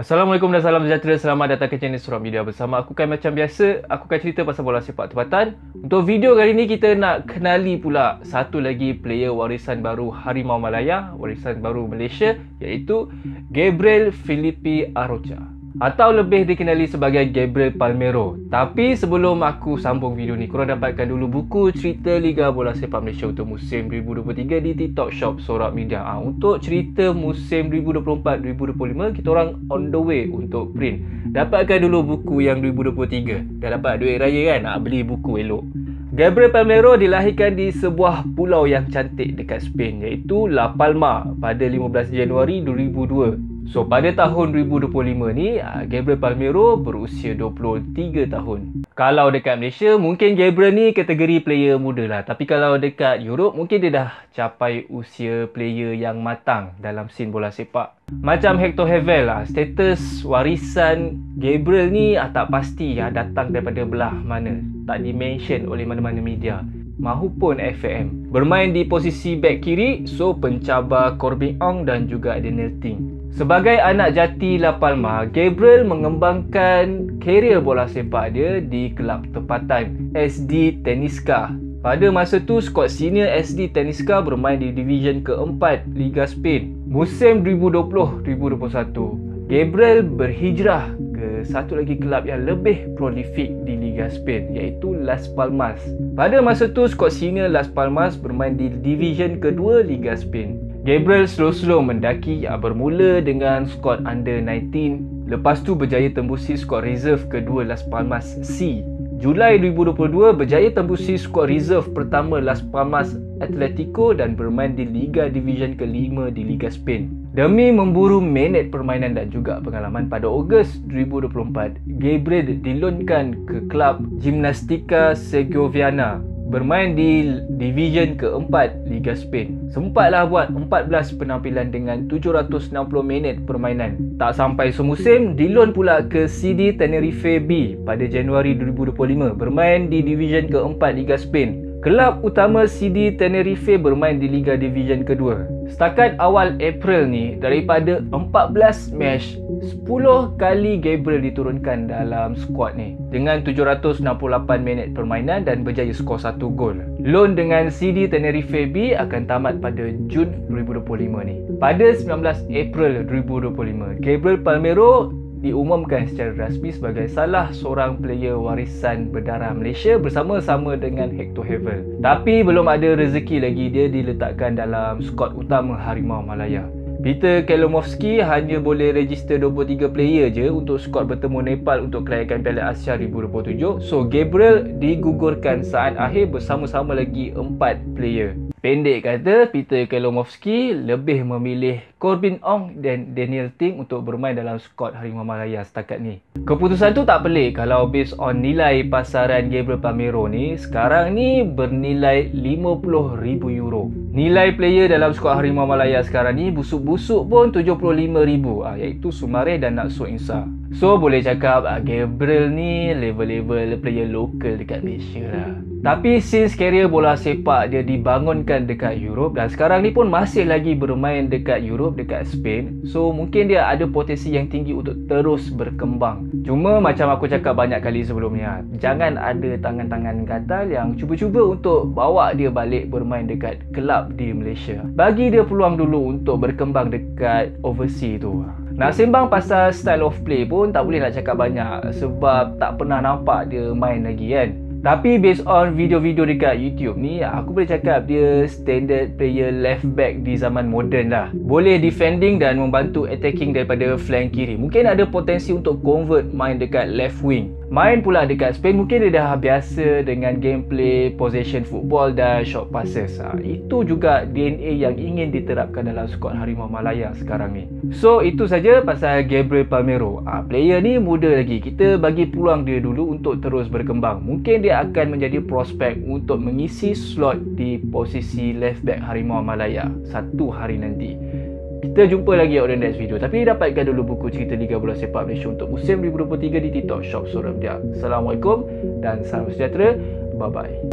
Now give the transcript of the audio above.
Assalamualaikum dan salam sejahtera. Selamat datang ke channel Surat Media. Bersama aku kan macam biasa, aku akan cerita pasal bola sepak tempatan. Untuk video kali ni kita nak kenali pula satu lagi player warisan baru Harimau Malaya, warisan baru Malaysia, iaitu Gabriel Filipe Arocha, atau lebih dikenali sebagai Gabriel Palmeiro. Tapi sebelum aku sambung video ni, korang dapatkan dulu buku cerita Liga Bola Sepak Malaysia untuk musim 2023 di TikTok Shop Surat Media. Untuk cerita musim 2024-2025, kita orang on the way untuk print. Dapatkan dulu buku yang 2023. Dah dapat duit raya kan? Nak beli buku elok. Gabriel Palmeiro dilahirkan di sebuah pulau yang cantik dekat Spain, iaitu La Palma pada 15 Januari 2002. So pada tahun 2025 ni, Gabriel Palmeiro berusia 23 tahun. Kalau dekat Malaysia, mungkin Gabriel ni kategori player muda lah. Tapi kalau dekat Europe, mungkin dia dah capai usia player yang matang dalam scene bola sepak. Macam Hector Herrera lah, status warisan Gabriel ni tak pasti datang daripada belah mana. Tak di-mention oleh mana-mana media mahupun FAM. Bermain di posisi back kiri, so pencabar Corbin Ong dan juga Daniel Ting. Sebagai anak jati La Palma, Gabriel mengembangkan karier bola sepak dia di kelab tempatan SD Tennisca. Pada masa tu, skuad senior SD Tennisca bermain di Division keempat Liga Spain. Musim 2020-2021, Gabriel berhijrah ke satu lagi kelab yang lebih prolific di Liga Spain, iaitu Las Palmas. Pada masa tu, skuad senior Las Palmas bermain di Division kedua Liga Spain. Gabriel slow-slow mendaki, bermula dengan skuad under 19, lepas tu berjaya tembusi skuad reserve kedua Las Palmas C. Julai 2022 berjaya tembusi skuad reserve pertama Las Palmas Atletico dan bermain di Liga Division ke-5 di Liga Spain. Demi memburu minit permainan dan juga pengalaman, pada Ogos 2024, Gabriel dilonkan ke kelab Gimnastika Segoviana, bermain di Division keempat Liga Spain. Sempatlah buat 14 penampilan dengan 760 minit permainan. Tak sampai semusim, dilon pula ke CD Tenerife B pada Januari 2025, bermain di Division keempat Liga Spain. Kelab utama CD Tenerife bermain di Liga Division kedua. Setakat awal April ni, daripada 14 match, 10 kali Gabriel diturunkan dalam skuad ni dengan 768 minit permainan dan berjaya skor 1 gol. Loan dengan CD Tenerife B akan tamat pada Jun 2025 ni. Pada 19 April 2025, Gabriel Palmeiro diumumkan secara rasmi sebagai salah seorang player warisan berdarah Malaysia bersama-sama dengan Hector Herrera. Tapi belum ada rezeki lagi dia diletakkan dalam skuad utama Harimau Malaya. Peter Kolomovski hanya boleh register 23 player je untuk skuad bertemu Nepal untuk kelayakan Piala Asia 2027. So Gabriel digugurkan saat akhir bersama-sama lagi 4 player. Pendek kata, Peter Kolomovski lebih memilih Corbin Ong dan Daniel Ting untuk bermain dalam skuad Harimau Malaya setakat ni. Keputusan tu tak pelik kalau based on nilai pasaran Gabriel Palmeiro ni sekarang ni bernilai €50,000. Nilai player dalam skuad Harimau Malaya sekarang ni busuk-busuk pun RM75,000, iaitu Sumareh dan Nakso Insa. So boleh cakap Gabriel ni level-level player lokal dekat Malaysia lah. Tapi since karier bola sepak dia dibangunkan dekat Europe dan sekarang ni pun masih lagi bermain dekat Europe, dekat Spain, so mungkin dia ada potensi yang tinggi untuk terus berkembang. Cuma macam aku cakap banyak kali sebelumnya, jangan ada tangan-tangan gatal yang cuba-cuba untuk bawa dia balik bermain dekat kelab di Malaysia. Bagi dia peluang dulu untuk berkembang dekat overseas tu. Nak sembang pasal style of play pun tak boleh nak cakap banyak sebab tak pernah nampak dia main lagi kan. Tapi based on video-video dekat YouTube ni, aku boleh cakap dia standard player left back di zaman moden lah. Boleh defending dan membantu attacking daripada flank kiri. Mungkin ada potensi untuk convert main dekat left wing. Main pula dekat Spain, mungkin dia dah biasa dengan gameplay, possession football dan short passes. Itu juga DNA yang ingin diterapkan dalam skuad Harimau Malaya sekarang ni. So itu saja pasal Gabriel Palmeiro. Player ni muda lagi. Kita bagi peluang dia dulu untuk terus berkembang. Mungkin dia akan menjadi prospek untuk mengisi slot di posisi left back Harimau Malaya satu hari nanti. Kita jumpa lagi on the next video. Tapi dapatkan dulu buku cerita Liga Bola Sepak Malaysia untuk musim 2023 di TikTok Shop Surat Media. Assalamualaikum dan salam sejahtera. Bye-bye.